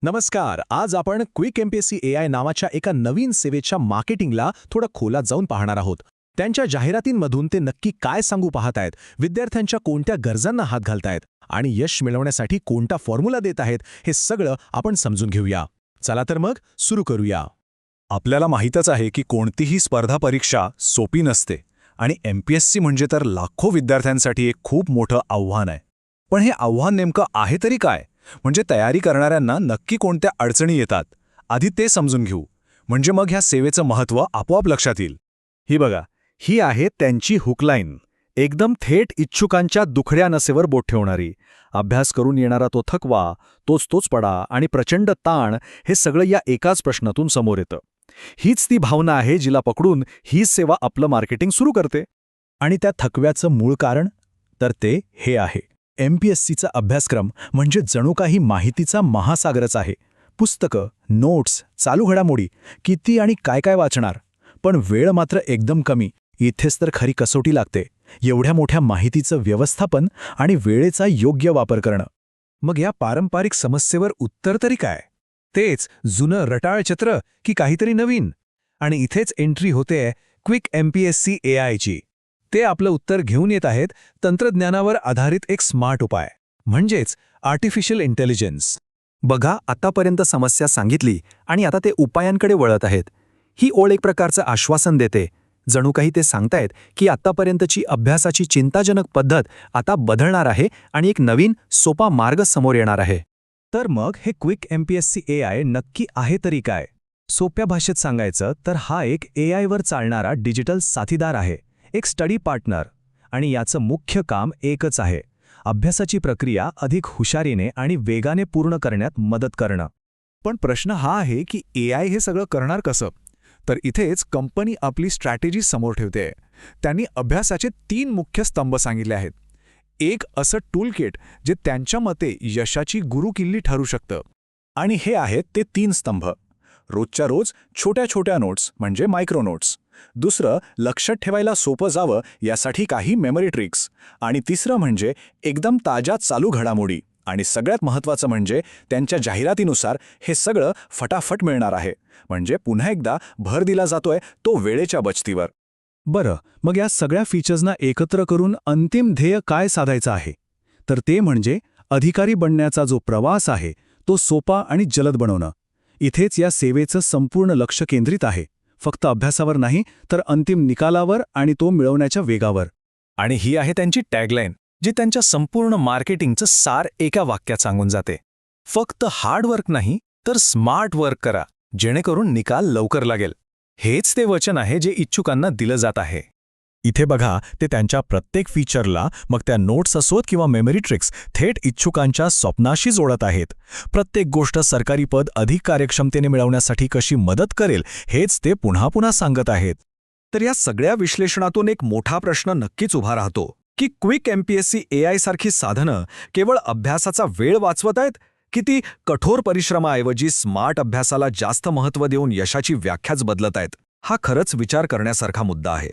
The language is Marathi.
नमस्कार. आज आपण क्विक एमपीएससी एआय नावाच्या एका नवीन सेवेच्या मार्केटिंगला थोडं खोलात जाऊन पाहणार आहोत. त्यांच्या जाहिरातींमधून ते नक्की काय सांगू पाहत आहेत, विद्यार्थ्यांच्या कोणत्या गरजांना हात घालतायत आणि यश मिळवण्यासाठी कोणता फॉर्म्युला देत आहेत, हे सगळं आपण समजून घेऊया. चला तर मग सुरू करूया. आपल्याला माहीतच आहे की कोणतीही स्पर्धा परीक्षा सोपी नसते आणि एमपीएससी म्हणजे तर लाखो विद्यार्थ्यांसाठी एक खूप मोठं आव्हान आहे. पण हे आव्हान नेमकं आहे तरी काय, म्हणजे तयारी करणाऱ्यांना नक्की कोणत्या अडचणी येतात, आधी ते समजून घेऊ. म्हणजे मग ह्या सेवेचं महत्त्व आपोआप लक्षात येईल. ही बघा, ही आहे त्यांची हुकलाईन. एकदम थेट इच्छुकांच्या दुखड्या नसेवर बोट ठेवणारी. अभ्यास करून येणारा तो थकवा, तोच पडा आणि प्रचंड ताण, हे सगळं या एकाच प्रश्नातून समोर येतं. हीच ती भावना आहे जिला पकडून ही सेवा आपलं मार्केटिंग सुरू करते. आणि त्या थकव्याचं मूळ कारण तर ते हे आहे. एमपीएससीचा अभ्यासक्रम म्हणजे जणू काही माहितीचा महासागरच आहे. पुस्तकं, नोट्स, चालू घडामोडी, किती आणि काय काय वाचणार. पण वेळ मात्र एकदम कमी. इथेच तर खरी कसोटी लागते. एवढ्या मोठ्या माहितीचं व्यवस्थापन आणि वेळेचा योग्य वापर करणं. मग या पारंपरिक समस्येवर उत्तर तरी काय? तेच जुनं रटाळ चित्र की काहीतरी नवीन? आणि इथेच एंट्री होते क्विक एमपीएससी एआयची. ते आपलं उत्तर घेऊन येत आहेत तंत्रज्ञानावर आधारित एक स्मार्ट उपाय, म्हणजेच आर्टिफिशियल इंटेलिजन्स. बघा, आतापर्यंत समस्या सांगितली आणि आता ते उपायांकडे वळत आहेत. ही ओळ एक प्रकारचं आश्वासन देते. जणू काही ते सांगतायत की आतापर्यंतची अभ्यासाची चिंताजनक पद्धत आता बदलणार आहे आणि एक नवीन, सोपा मार्ग समोर येणार आहे. तर मग हे क्विक एमपीएससी एआय नक्की आहे तरी काय? सोप्या भाषेत सांगायचं तर हा एक एआयवर चालणारा डिजिटल साथीदार आहे, एक स्टडी पार्टनर. आणि याचं मुख्य काम एकच आहे: अभ्यासाची प्रक्रिया अधिक हुशारीने आणि वेगाने पूर्ण करण्यात मदत करणं. पण प्रश्न हा आहे की एआय हे सगळं करणार कसं? तर इथेच कंपनी आपली स्ट्रॅटेजी समोर ठेवते. त्यांनी अभ्यासाचे 3 मुख्य स्तंभ सांगितले आहेत. एक असं टूलकिट जे त्यांच्या मते यशाची गुरुकिल्ली ठरू शकतं. आणि हे आहेत ते 3 स्तंभ. रोजच्या रोज छोट्या छोट्या नोट्स म्हणजे मायक्रो नोट्स. दुसरं, लक्षात ठेवायला सोपं जावं यासाठी काही मेमरी ट्रिक्स. आणि तिसरं म्हणजे एकदम ताज्या चालू घडामोडी. आणि सगळ्यात महत्त्वाचं म्हणजे त्यांच्या जाहिरातीनुसार हे सगळं फटाफट मिळणार आहे. म्हणजे पुन्हा एकदा भर दिला जातोय तो वेळेच्या बचतीवर. बरं, मग या सगळ्या फीचर्सना एकत्र करून अंतिम ध्येय काय साधायचं आहे? तर ते म्हणजे अधिकारी बनण्याचा जो प्रवास आहे तो सोपा आणि जलद बनवणं. इथेच या सेवेचं संपूर्ण लक्ष केंद्रित आहे. फक्त अभ्यासावर नाही, तर अंतिम निकालावर आणि तो मिळवण्याच्या वेगावर. आणि ही आहे त्यांची टॅगलाईन, जी त्यांच्या संपूर्ण मार्केटिंगचं सार एका वाक्यात सांगून जाते. फक्त हार्डवर्क नाही, तर स्मार्ट वर्क करा, जेणेकरून निकाल लवकर लागेल. हेच ते वचन आहे जे इच्छुकांना दिलं जात आहे. इथे बघा, ते त्यांच्या प्रत्येक फीचरला, मग त्या नोट्स असोत किंवा मेमरी ट्रिक्स, थेट इच्छुकांच्या स्वप्नाशी जोडत आहेत. प्रत्येक गोष्ट सरकारी पद अधिक कार्यक्षमतेने मिळवण्यासाठी कशी मदत करेल, हेच ते पुन्हा पुन्हा सांगत आहेत. तर या सगळ्या विश्लेषणातून एक मोठा प्रश्न नक्कीच उभा राहतो की क्विक एमपीएससी एआय सारखी साधनं केवळ अभ्यासाचा वेळ वाचवत आहेत, की ती कठोर परिश्रमाऐवजी स्मार्ट अभ्यासाला जास्त महत्त्व देऊन यशाची व्याख्याच बदलत आहेत? हा खरंच विचार करण्यासारखा मुद्दा आहे.